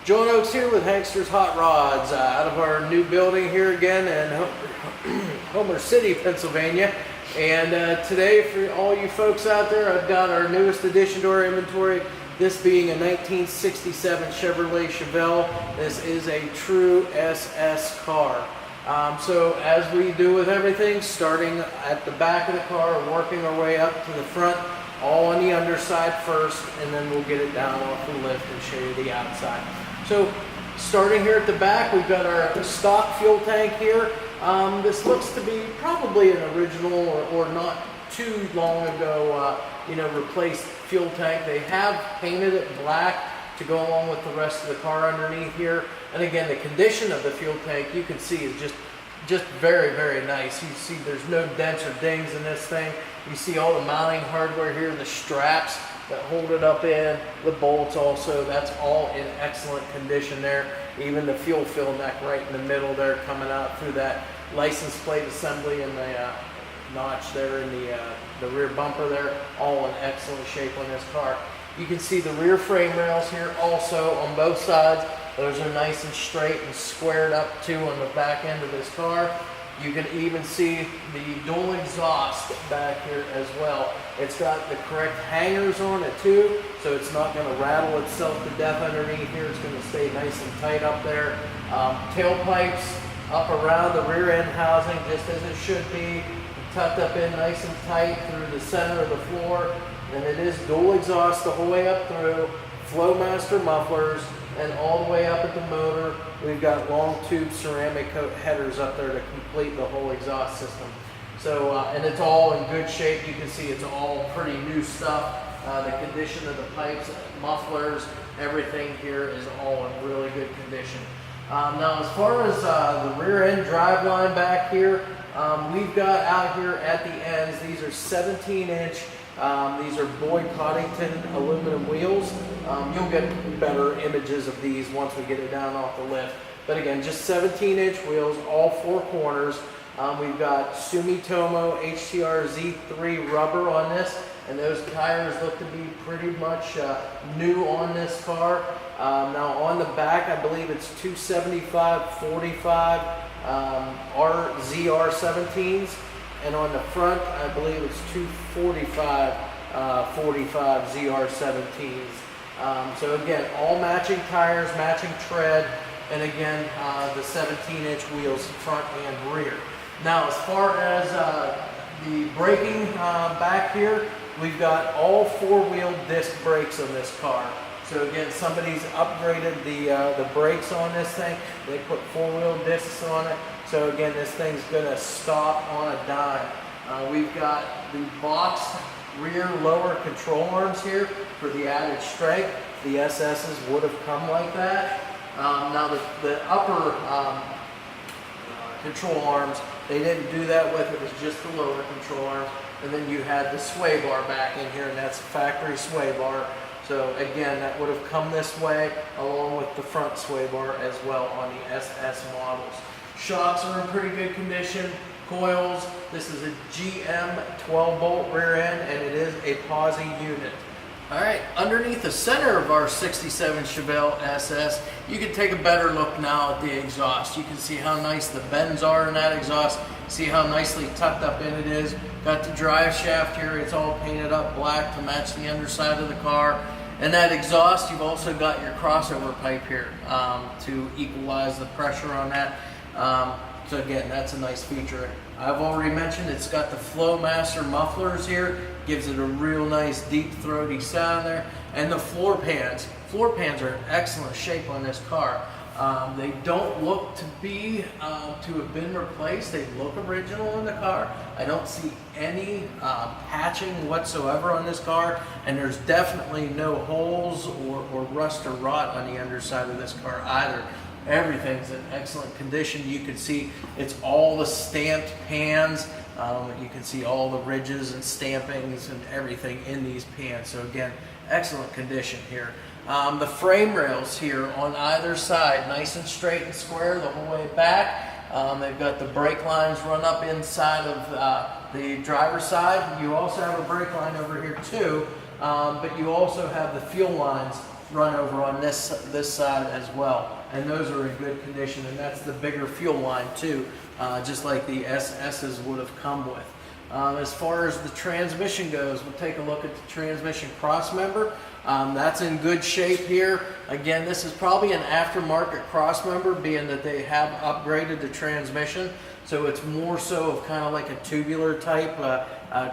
John Oaks here with HANKSTERS Hot Rods out of our new building here again in Homer City, Pennsylvania. And today, for all you folks out there, I've got our newest addition to our inventory. This being a 1967 Chevrolet Chevelle. This is a true SS car. So as we do with everything, starting at the back of the car, working our way up to the front, all on the underside first, and then we'll get it down off the lift and show you the outside. So starting here at the back, we've got our stock fuel tank here. This looks to be probably an original or not too long ago replaced fuel tank. They have painted it black to go along with the rest of the car underneath here. And again, the condition of the fuel tank, you can see, is just very, very nice. You see there's no dents or dings in this thing. You see all the mounting hardware here, the straps that hold it up in, the bolts also, that's all in excellent condition there. Even the fuel fill neck right in the middle there coming out through that license plate assembly and the notch there in the rear bumper there, all in excellent shape on this car. You can see the rear frame rails here also on both sides. Those are nice and straight and squared up too on the back end of this car. You can even see the dual exhaust back here as well. It's got the correct hangers on it too, so it's not going to rattle itself to death underneath here. It's going to stay nice and tight up there. Tailpipes up around the rear end housing just as it should be, tucked up in nice and tight through the center of the floor. And it is dual exhaust the whole way up through, Flowmaster mufflers, and all the way up at the motor, we've got long tube ceramic coat headers up there to complete the whole exhaust system. So, and it's all in good shape. You can see it's all pretty new stuff. The condition of the pipes, mufflers, everything here is all in really good condition. Now, as far as the rear end drive line back here, we've got out here at the ends, these are 17-inch. These are Boyd Coddington aluminum wheels. You'll get better images of these once we get it down off the lift. But again, just 17-inch wheels, all four corners. We've got Sumitomo HTR Z3 rubber on this, and those tires look to be pretty much new on this car. Now on the back, I believe it's 275/45 ZR17s. And on the front, I believe it's 245/45 ZR17s. So again, all matching tires, matching tread, and again, the 17-inch wheels front and rear. Now, as far as the braking back here, we've got all four-wheel disc brakes on this car. So again, somebody's upgraded the brakes on this thing. They put four-wheel discs on it. So again, this thing's gonna stop on a dime. We've got the boxed rear lower control arms here for the added strength. The SS's would have come like that. Now the upper control arms, they didn't do that with. It was just the lower control arms. And then you had the sway bar back in here, and that's a factory sway bar. So again, that would have come this way along with the front sway bar as well on the SS models. Shocks are in pretty good condition. Coils, this is a GM 12-bolt rear end, and it is a posi unit. All right, underneath the center of our 67 Chevelle SS, you can take a better look now at the exhaust. You can see how nice the bends are in that exhaust. See how nicely tucked up in it is. Got the drive shaft here. It's all painted up black to match the underside of the car. And that exhaust, you've also got your crossover pipe here to equalize the pressure on that. So again, that's a nice feature. I've already mentioned it's got the Flowmaster mufflers here. Gives it a real nice deep throaty sound there. And the floor pans. Floor pans are in excellent shape on this car. They don't look to be to have been replaced. They look original in the car. I don't see any patching whatsoever on this car, and there's definitely no holes or rust or rot on the underside of this car either. Everything's in excellent condition. You can see it's all the stamped pans. You can see all the ridges and stampings and everything in these pans. So again, excellent condition here. The frame rails here on either side, nice and straight and square the whole way back. They've got the brake lines run up inside of the driver's side. You also have a brake line over here too, but you also have the fuel lines run over on this side as well, and those are in good condition, and that's the bigger fuel line too, just like the SS's would have come with. As far as the transmission goes, we'll take a look at the transmission cross member. That's in good shape here. Again, this is probably an aftermarket cross member, being that they have upgraded the transmission. So it's more so of kind of like a tubular type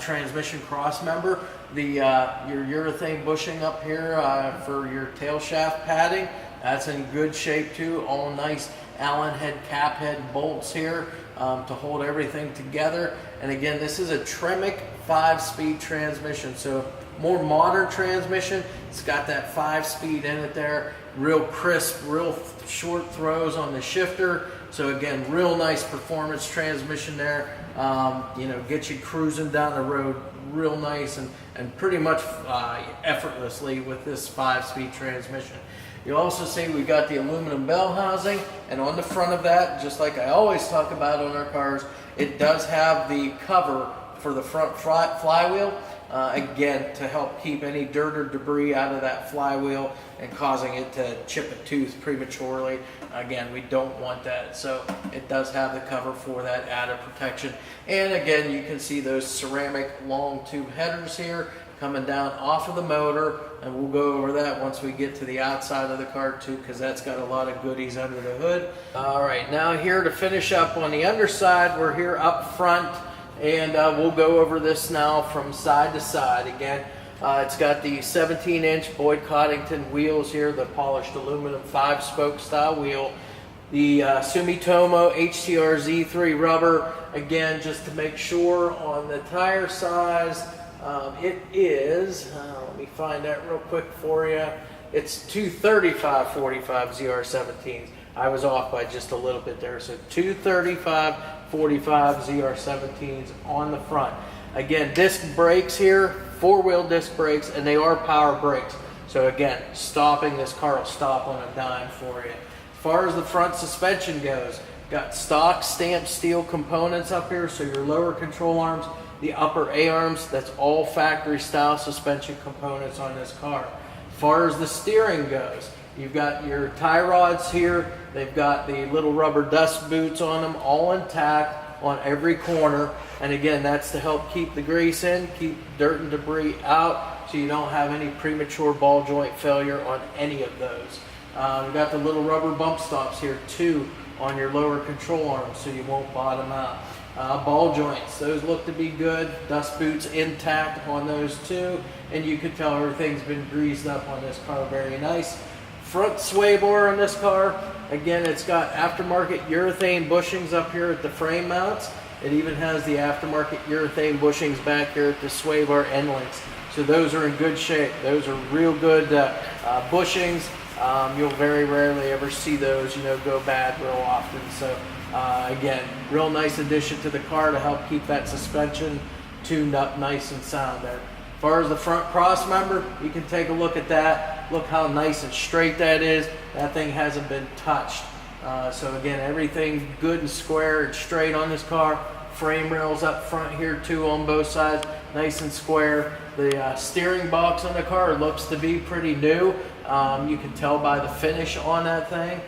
transmission cross member. Your urethane bushing up here for your tail shaft padding, that's in good shape too. All nice Allen head cap head bolts here to hold everything together. And again, this is a Tremec 5-speed transmission, so more modern transmission. It's got that 5-speed in it there, real crisp, real short throws on the shifter. So again, real nice performance transmission there. You know, get you cruising down the road real nice and pretty much effortlessly with this 5-speed transmission. You'll also see we got the aluminum bell housing, and on the front of that, just like I always talk about on our cars, it does have the cover for the front flywheel, again, to help keep any dirt or debris out of that flywheel and causing it to chip a tooth prematurely. Again, we don't want that, so it does have the cover for that added protection. And again, you can see those ceramic long tube headers here coming down off of the motor, and we'll go over that once we get to the outside of the car too, because that's got a lot of goodies under the hood. All right, now here to finish up on the underside, we're here up front, and we'll go over this now from side to side. Again, it's got the 17-inch Boyd Coddington wheels here, the polished aluminum 5-spoke style wheel. The Sumitomo HTR Z3 rubber, again, just to make sure on the tire size, it is, let me find that real quick for you. It's 235/45 ZR17s. I was off by just a little bit there. So 235/45 ZR17s on the front. Again, disc brakes here, 4-wheel disc brakes, and they are power brakes. So again, stopping this car will stop on a dime for you. As far as the front suspension goes, got stock stamped steel components up here, so your lower control arms, the upper A-arms, that's all factory style suspension components on this car. As far as the steering goes, you've got your tie rods here, they've got the little rubber dust boots on them, all intact on every corner. And again, that's to help keep the grease in, keep dirt and debris out, so you don't have any premature ball joint failure on any of those. We've got the little rubber bump stops here too on your lower control arms, so you won't bottom out. Ball joints, those look to be good. Dust boots intact on those too, and you can tell everything's been greased up on this car, very nice. Front sway bar on this car, again, it's got aftermarket urethane bushings up here at the frame mounts. It even has the aftermarket urethane bushings back here at the sway bar end links. So those are in good shape. Those are real good bushings. You'll very rarely ever see those, you know, go bad real often. So again, real nice addition to the car to help keep that suspension tuned up nice and sound there. As far as the front cross member, you can take a look at that. Look how nice and straight that is. That thing hasn't been touched. So again, everything good and square and straight on this car. Frame rails up front here too on both sides, nice and square. The steering box on the car looks to be pretty new. You can tell by the finish on that thing.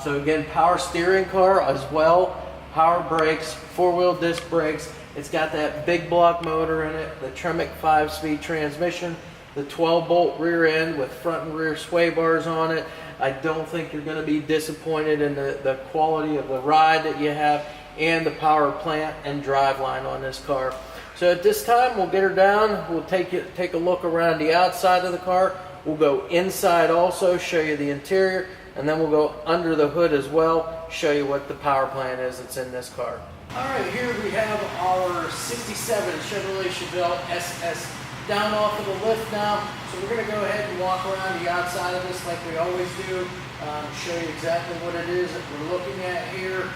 So again, power steering car as well, power brakes, 4-wheel disc brakes. It's got that big block motor in it, the Tremec 5-speed transmission, the 12-bolt rear end with front and rear sway bars on it. I don't think you're going to be disappointed in the quality of the ride that you have, and the power plant and driveline on this car. So at this time, we'll get her down. We'll take a look around the outside of the car. We'll go inside also, show you the interior, and then we'll go under the hood as well, show you what the power plant is that's in this car. All right, here we have our 67 Chevrolet Chevelle Ss down off of the lift now. So we're going to go ahead and walk around the outside of this like we always do, show you exactly what it is that we're looking at here,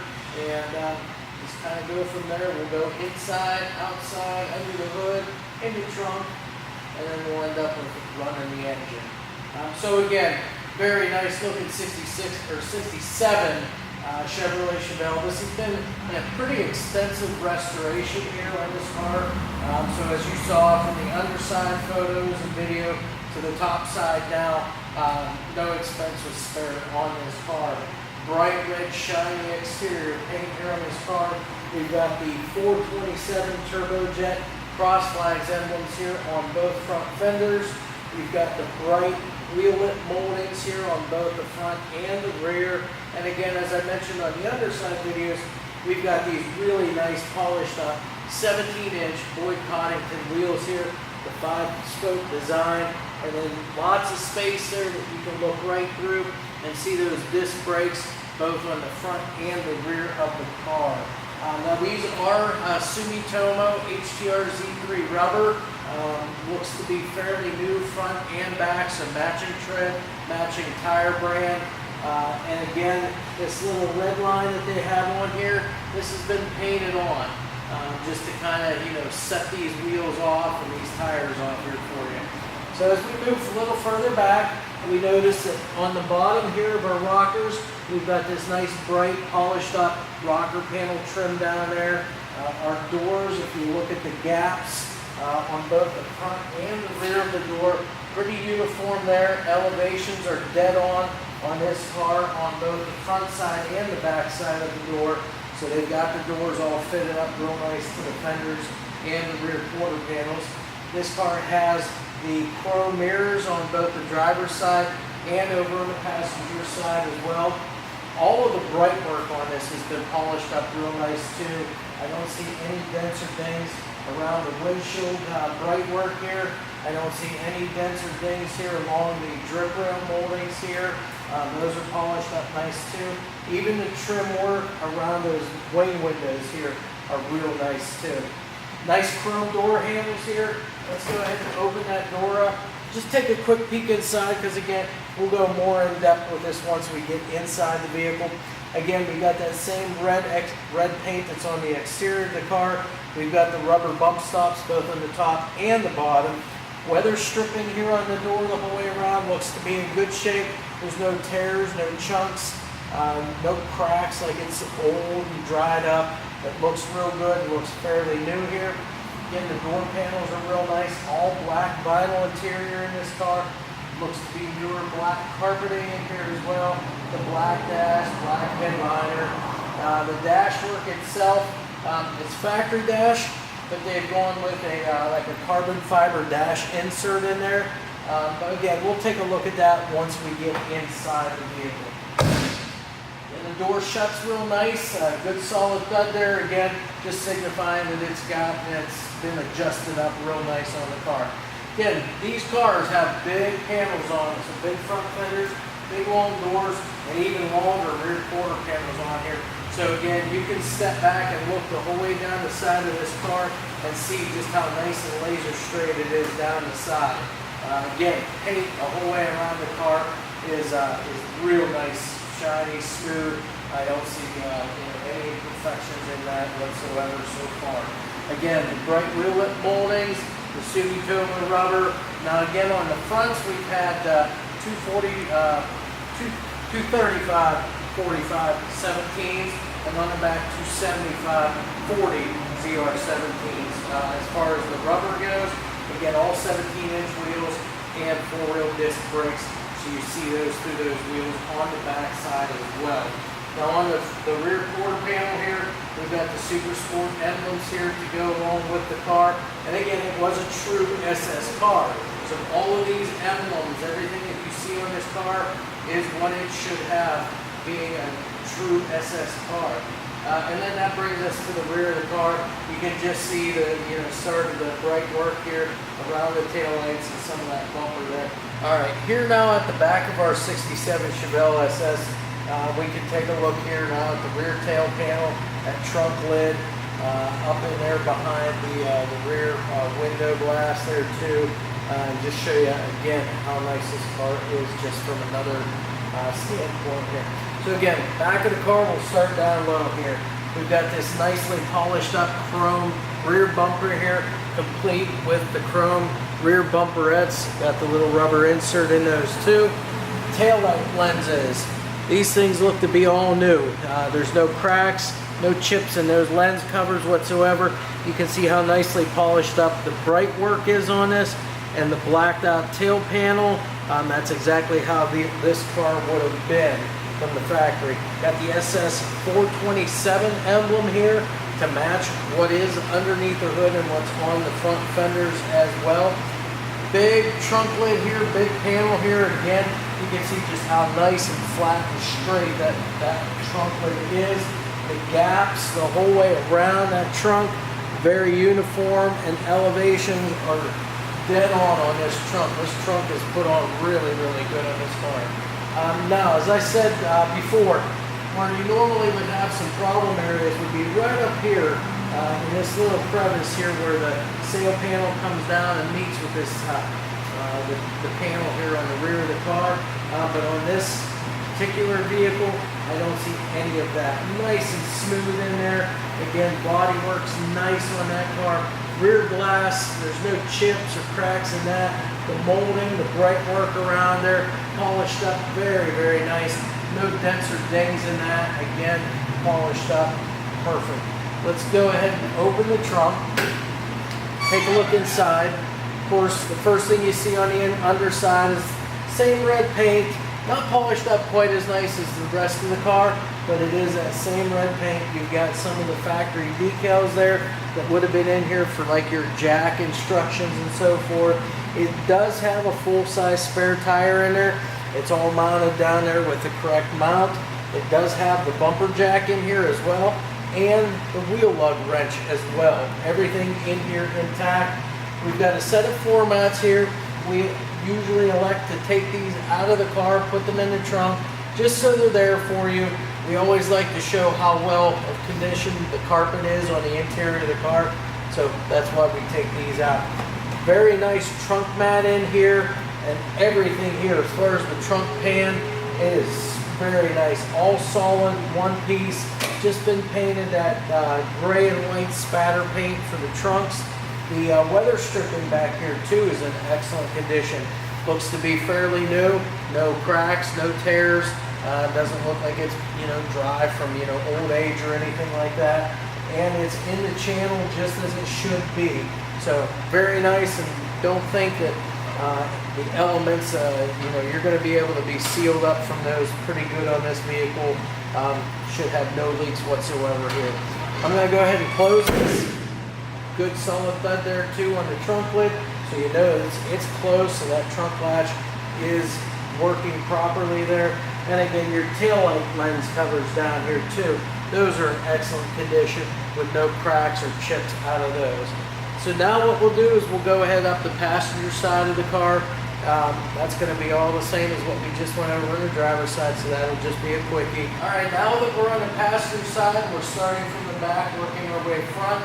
and just kind of go from there. We'll go inside, outside, under the hood, in the trunk, and then we'll end up with running the engine. So again, very nice looking 66 or 67 Chevrolet Chevelle. This has been a pretty extensive restoration here on this car. So as you saw from the underside photos and video to the top side now, No expense was spared on this car. Bright red shiny exterior paint here on this car. We've got the 427 turbojet cross flags emblems here on both front fenders. We've got the bright wheel lip moldings here on both the front and the rear. And again, as I mentioned on the underside videos, we've got these really nice polished up 17-inch Boyd Coddington wheels here, the 5-spoke design, and then lots of space there that you can look right through and see those disc brakes both on the front and the rear of the car. Now these are Sumitomo HTR Z3 rubber. Looks to be fairly new front and back, so matching tread, matching tire brand. And again, this little red line that they have on here, this has been painted on just to kind of, set these wheels off and these tires off here for you. So as we move a little further back, we notice that on the bottom here of our rockers, we've got this nice bright polished up rocker panel trim down there. Our doors, if you look at the gaps on both the front and the rear of the door, pretty uniform there. Elevations are dead on this car on both the front side and the back side of the door. So they've got the doors all fitted up real nice to the fenders and the rear quarter panels. This car has the chrome mirrors on both the driver's side and over on the passenger side as well. All of the bright work on this has been polished up real nice too. I don't see any dents or things around the windshield bright work here. I don't see any dents or things here along the drip rail moldings here. Those are polished up nice too. Even the trim work around those wing windows here are real nice too. Nice chrome door handles here. Let's go ahead and open that door up. Just take a quick peek inside because again, we'll go more in depth with this once we get inside the vehicle. Again, we got that same red paint that's on the exterior of the car. We've got the rubber bump stops both on the top and the bottom. Weather stripping here on the door the whole way around looks to be in good shape. There's no tears, no chunks, no cracks like it's old and dried up. It looks real good. It looks fairly new here. Again, the door panels are real nice. All black vinyl interior in this car. Looks to be newer black carpeting in here as well. The black dash, black headliner. The dash work itself, it's factory dash, but they've gone with a like a carbon fiber dash insert in there. But again, we'll take a look at that once we get inside the vehicle. And the door shuts real nice, good solid thud there. Again, just signifying that it's been adjusted up real nice on the car. Again, these cars have big panels on them, so big front fenders, big long doors, and even longer rear quarter panels on here. So again, you can step back and look the whole way down the side of this car and see just how nice and laser straight it is down the side. Again, paint the whole way around the car is real nice, shiny, smooth. I don't see any imperfections in that whatsoever so far. Again, the bright wheel lip moldings, the Sumitomo rubber. Now again, on the fronts we've had 235 45 17s, and on the back 275 40 ZR17s. As far as the rubber goes, again, all 17-inch wheels and 4-wheel disc brakes, so you see those through those wheels on the back side as well. Now on the rear quarter panel here, we've got the Super Sport emblems here to go along with the car. And again, it was a true SS car. So all of these emblems, everything that you see on this car is what it should have, being a true SS car. And then that brings us to the rear of the car. You can just see the start of the bright work here around the taillights and some of that bumper there. All right, here now at the back of our '67 Chevelle Ss, we can take a look here now at the rear tail panel, that trunk lid, up in there behind the rear window glass there too. And just show you again how nice this car is just from another standpoint here. So again, back of the car, we'll start down low here. We've got this nicely polished up chrome rear bumper here, complete with the chrome rear bumperettes. Got the little rubber insert in those too. Taillight lenses. These things look to be all new. There's no cracks, no chips in those lens covers whatsoever. You can see how nicely polished up the bright work is on this. and the blacked out tail panel. That's exactly how this car would have been from the factory. Got the SS 427 emblem here to match what is underneath the hood and what's on the front fenders as well. Big trunk lid here, big panel here. Again, you can see just how nice and flat and straight that trunk lid is. The gaps the whole way around that trunk, very uniform, and elevations are dead on this trunk. This trunk is put on really, really good on this car. Now, as I said before, where you normally would have some problem areas would be right up here in this little crevice here where the sail panel comes down and meets with this the panel here on the rear of the car. But on this particular vehicle, I don't see any of that. Nice and smooth in there. Again, body works nice on that car. Rear glass, there's no chips or cracks in that. The molding, the bright work around there, polished up, very, very nice. No dents or dings in that. Again, polished up, perfect. Let's go ahead and open the trunk. Take a look inside. Of course, the first thing you see on the underside is same red paint. Not polished up quite as nice as the rest of the car, but it is that same red paint. You've got some of the factory decals there that would have been in here for like your jack instructions and so forth. It does have a full-size spare tire in there. It's all mounted down there with the correct mount. It does have the bumper jack in here as well, and the wheel lug wrench as well. Everything in here intact. We've got a set of floor mats here. We usually elect to take these out of the car, put them in the trunk, just so they're there for you. We always like to show how well of condition the carpet is on the interior of the car, so that's why we take these out. Very nice trunk mat in here, and everything here as far as the trunk pan is very nice. All solid, one piece. Just been painted that gray and white spatter paint for the trunks. The weather stripping back here too is in excellent condition. Looks to be fairly new. No cracks, no tears. Doesn't look like it's dry from old age or anything like that. And it's in the channel just as it should be. So very nice, and don't think that the elements, you're going to be able to be sealed up from those pretty good on this vehicle. Should have no leaks whatsoever here. I'm going to go ahead and close this. Good solid thud there too on the trunk lid, so you know it's closed, so that trunk latch is working properly there. And again, your tail light lens covers down here too. Those are in excellent condition with no cracks or chips out of those. So now what we'll do is we'll go ahead up the passenger side of the car. That's going to be all the same as what we just went over on the driver's side, so that'll just be a quickie. All right, now that we're on the passenger side, we're starting from the back, working our way front.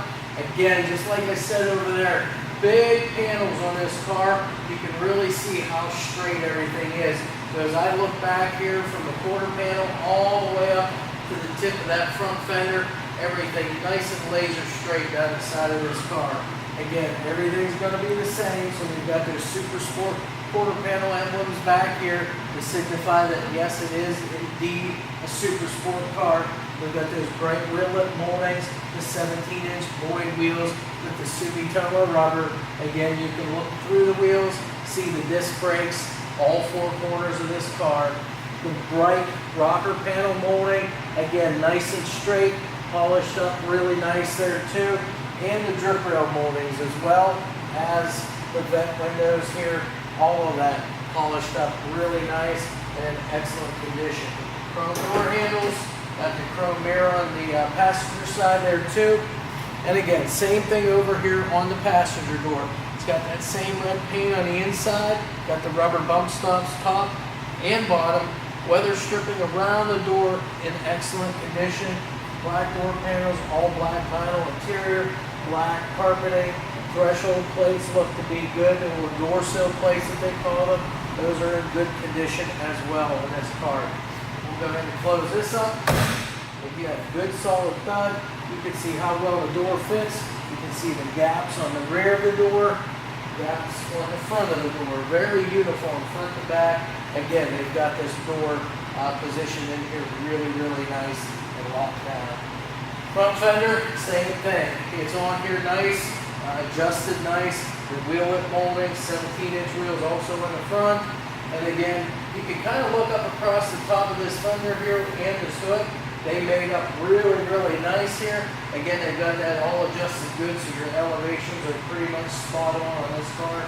Again, just like I said over there, big panels on this car. You can really see how straight everything is. So as I look back here from the quarter panel all the way up to the tip of that front fender, everything nice and laser straight down the side of this car. Again, everything's going to be the same. So we've got those Super Sport quarter panel emblems back here to signify that yes, it is indeed a Super Sport car. We've got those bright ridlet moldings, the 17-inch Boyd wheels with the Sumitomo rubber. Again, you can look through the wheels, see the disc brakes, all four corners of this car. The bright rocker panel molding, again, nice and straight, polished up really nice there too. And the drip rail moldings as well as the vent windows here, all of that polished up really nice and in excellent condition. Chrome door handles. Got the chrome mirror on the passenger side there too. And again, same thing over here on the passenger door. It's got that same red paint on the inside. Got the rubber bump stops top and bottom. Weather stripping around the door in excellent condition. Black door panels, all black vinyl interior, black carpeting. Threshold plates look to be good, or door sill plates that they call them. Those are in good condition as well in this car. Go ahead and close this up. Again, good solid thud. You can see how well the door fits. You can see the gaps on the rear of the door, gaps on the front of the door. Very uniform front to back. Again, they've got this door positioned in here really, really nice and locked down. Front fender, same thing. It's on here nice, adjusted nice. The wheel lip molding, 17-inch wheels also in the front. And again, you can kind of look up across the top of this fender here and this hood. They made up really, really nice here. Again, they've got that all adjusted good, so your elevations are pretty much spot on this car.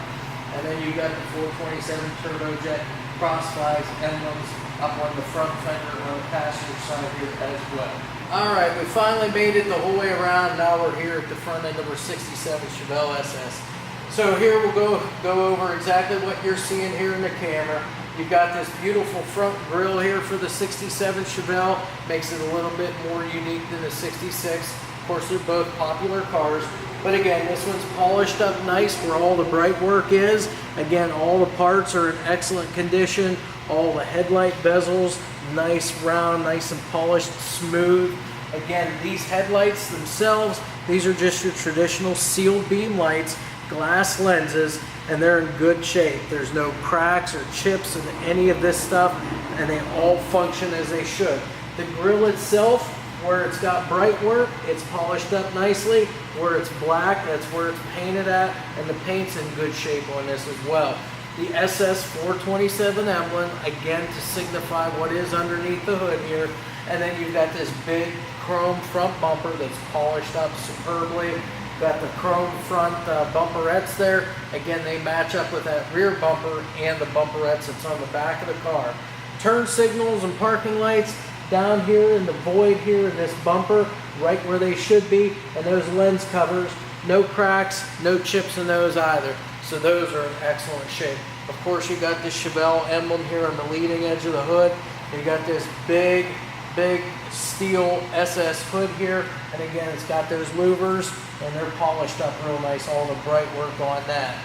And then you got the 427 turbojet crossflags emblems up on the front fender on the passenger side here as well. All right, we finally made it the whole way around. Now we're here at the front end of our 67 Chevelle Ss. So here we'll go over exactly what you're seeing here in the camera. You've got this beautiful front grille here for the 67 Chevelle. Makes it a little bit more unique than the 66. Of course, they're both popular cars. But again, this one's polished up nice where all the bright work is. Again, all the parts are in excellent condition. All the headlight bezels, nice round, nice and polished, smooth. Again, these headlights themselves, these are just your traditional sealed beam lights, glass lenses, and they're in good shape. There's no cracks or chips in any of this stuff, and they all function as they should. The grille itself, where it's got bright work, it's polished up nicely. Where it's black, that's where it's painted at, and the paint's in good shape on this as well. The SS 427 emblem, again to signify what is underneath the hood here. And then you've got this big chrome front bumper that's polished up superbly. Got the chrome front bumperettes there. Again, they match up with that rear bumper and the bumperettes that's on the back of the car. Turn signals and parking lights down here in the void here in this bumper, right where they should be, and those lens covers, no cracks, no chips in those either. So those are in excellent shape. Of course, you got the Chevelle emblem here on the leading edge of the hood. You got this big steel SS hood here, and again, it's got those louvers, and they're polished up real nice, all the bright work on that.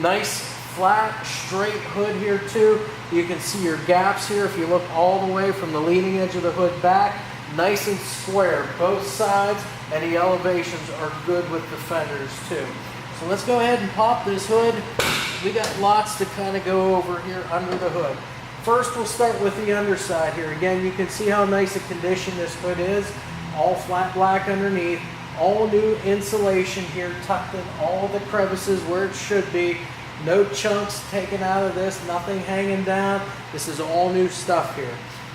Nice flat, straight hood here too. You can see your gaps here if you look all the way from the leading edge of the hood back. Nice and square, both sides, and the elevations are good with the fenders too. So let's go ahead and pop this hood. We got lots to kind of go over here under the hood. First, we'll start with the underside here. Again, you can see how nice a condition this hood is. All flat black underneath. All new insulation here, tucked in all the crevices where it should be. No chunks taken out of this, nothing hanging down. This is all new stuff here.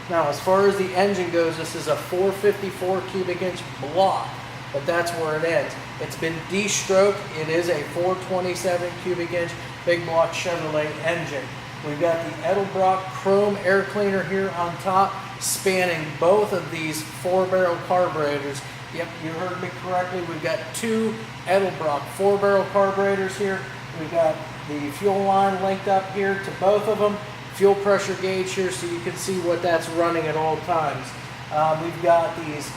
Now, as far as the engine goes, this is a 454 cubic inch block, but that's where it ends. It's been de-stroked. It is a 427 cubic inch big block Chevrolet engine. We've got the Edelbrock chrome air cleaner here on top, spanning both of these 4-barrel carburetors. Yep, you heard me correctly. We've got two Edelbrock 4-barrel carburetors here. We've got the fuel line linked up here to both of them. Fuel pressure gauge here so you can see what that's running at all times. We've got these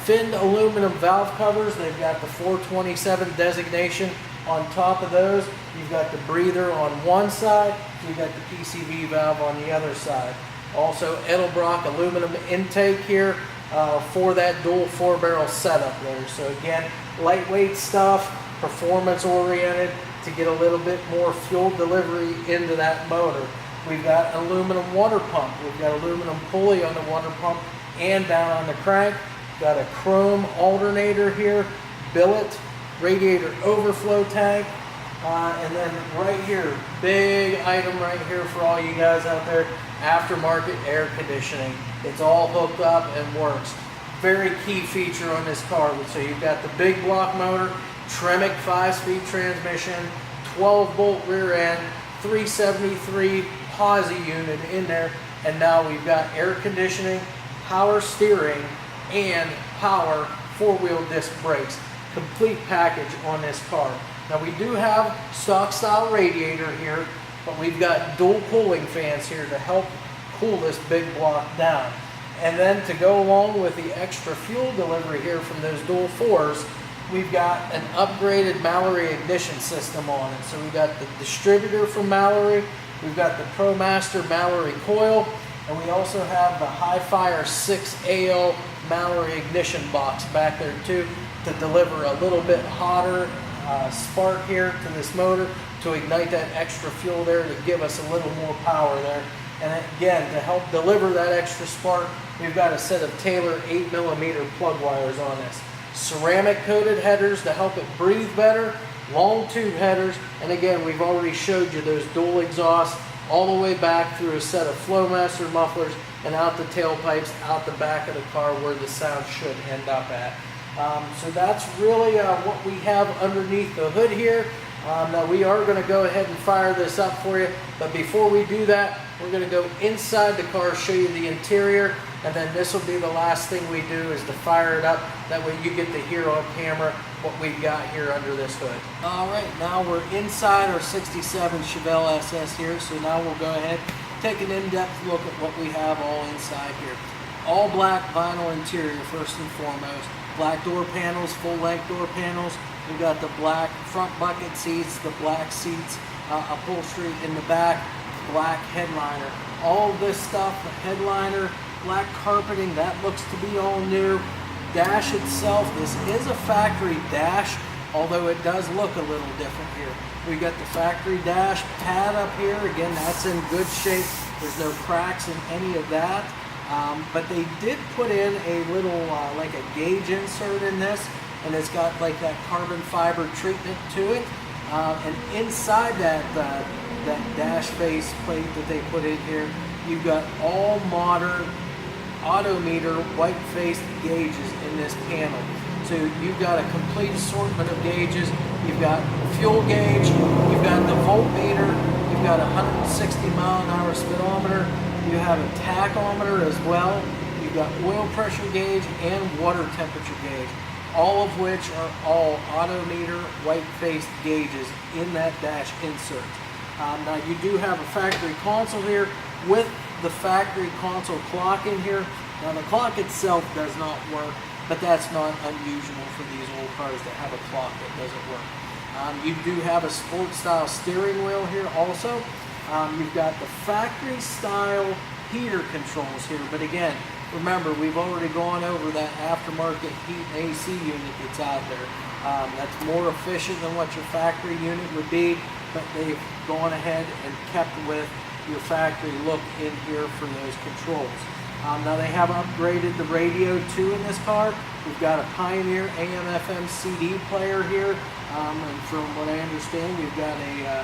finned aluminum valve covers. They've got the 427 designation on top of those. You've got the breather on one side. You've got the PCV valve on the other side. Also Edelbrock aluminum intake here for that dual 4-barrel setup there. So again, lightweight stuff, performance oriented to get a little bit more fuel delivery into that motor. We've got aluminum water pump. We've got aluminum pulley on the water pump and down on the crank. Got a chrome alternator here, billet, radiator overflow tank, and then right here, big item right here for all you guys out there, aftermarket air conditioning. It's all hooked up and works. Very key feature on this car. So you've got the big block motor, Tremec 5-speed transmission, 12-bolt rear end, 373 posi unit in there, and now we've got air conditioning, power steering, and power 4-wheel disc brakes. Complete package on this car. Now we do have stock style radiator here, but we've got dual cooling fans here to help cool this big block down. And then to go along with the extra fuel delivery here from those dual 4s, we've got an upgraded Mallory ignition system on it. So we've got the distributor from Mallory, we've got the ProMaster Mallory coil, and we also have the Hi-Fire 6AL Mallory ignition box back there too to deliver a little bit hotter spark here to this motor to ignite that extra fuel there to give us a little more power there. And again, to help deliver that extra spark, we've got a set of Taylor 8mm plug wires on this. Ceramic coated headers to help it breathe better, long tube headers, and again, we've already showed you those dual exhausts all the way back through a set of Flowmaster mufflers and out the tailpipes, out the back of the car where the sound should end up at. So that's really what we have underneath the hood here. Now we are going to go ahead and fire this up for you, but before we do that, we're going to go inside the car, show you the interior, and then this will be the last thing we do is to fire it up. That way you get to hear on camera what we've got here under this hood. All right, now we're inside our 67 Chevelle Ss here, so now we'll go ahead take an in-depth look at what we have all inside here. All black vinyl interior first and foremost. Black door panels, full-length door panels. We've got the black front bucket seats, the black seats, upholstery in the back, black headliner. All this stuff, the headliner, black carpeting, that looks to be all new. Dash itself, this is a factory dash, although it does look a little different here. We got the factory dash pad up here. Again, that's in good shape. There's no cracks in any of that. But they did put in a little, like a gauge insert in this, and it's got like that carbon fiber treatment to it. And inside that dash face plate that they put in here, you've got all modern odometer white-faced gauges in this panel. So you've got a complete assortment of gauges. You've got fuel gauge, you've got the voltmeter, you've got a 160-mile-an-hour speedometer, you have a tachometer as well, you've got oil pressure gauge and water temperature gauge, all of which are all odometer white-faced gauges in that dash insert. Now you do have a factory console here with the factory console clock in here. Now the clock itself does not work, but that's not unusual for these old cars to have a clock that doesn't work. You do have a sport style steering wheel here also. You've got the factory style heater controls here, but again, remember we've already gone over that aftermarket heat AC unit that's out there. That's more efficient than what your factory unit would be, but they've gone ahead and kept with your factory look in here for those controls. Now they have upgraded the radio too in this car. We've got a Pioneer AM/FM CD player here, and from what I understand, you've got a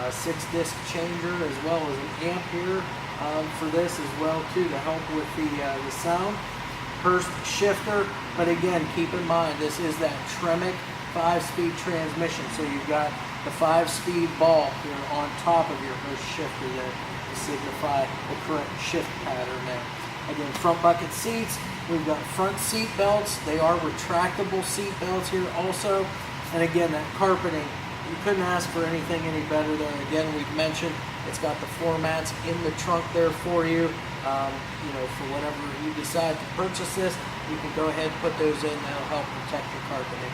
6-disc changer as well as an amp here for this as well too to help with the sound. Hurst shifter, but again, keep in mind this is that Tremec 5-speed transmission, so you've got the 5-speed ball here on top of your Hurst shifter there to signify the correct shift pattern there. Again, front bucket seats, we've got front seat belts. They are retractable seat belts here also. And again, that carpeting, you couldn't ask for anything any better there. Again, we've mentioned it's got the floor mats in the trunk there for you. You know, for whenever you decide to purchase this, you can go ahead and put those in. That'll help protect your carpeting.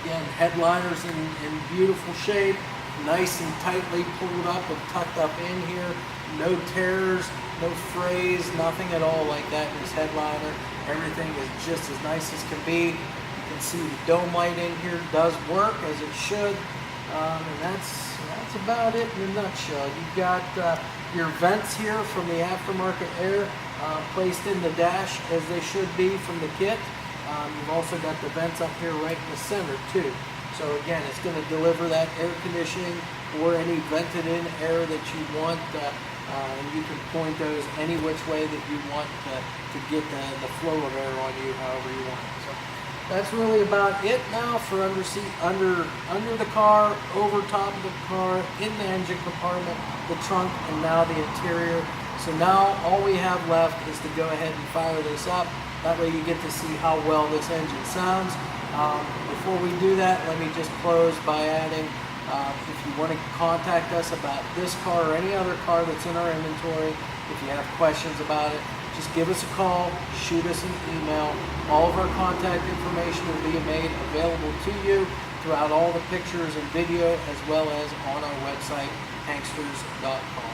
Again, headliners in beautiful shape, nice and tightly pulled up and tucked up in here. No tears, no frays, nothing at all like that in this headliner. Everything is just as nice as can be. You can see the dome light in here does work as it should. And that's about it in a nutshell. You've got your vents here from the aftermarket air placed in the dash as they should be from the kit. You've also got the vents up here right in the center too. So again, it's going to deliver that air conditioning or any vented in air that you want, and you can point those any which way that you want to get the flow of air on you however you want. So that's really about it now for under the car, over top of the car, in the engine compartment, the trunk, and now the interior. So now all we have left is to go ahead and fire this up. That way you get to see how well this engine sounds. Before we do that, let me just close by adding, if you want to contact us about this car or any other car that's in our inventory, if you have questions about it, just give us a call, shoot us an email. All of our contact information will be made available to you throughout all the pictures and video, as well as on our website, HANKSTERS.com.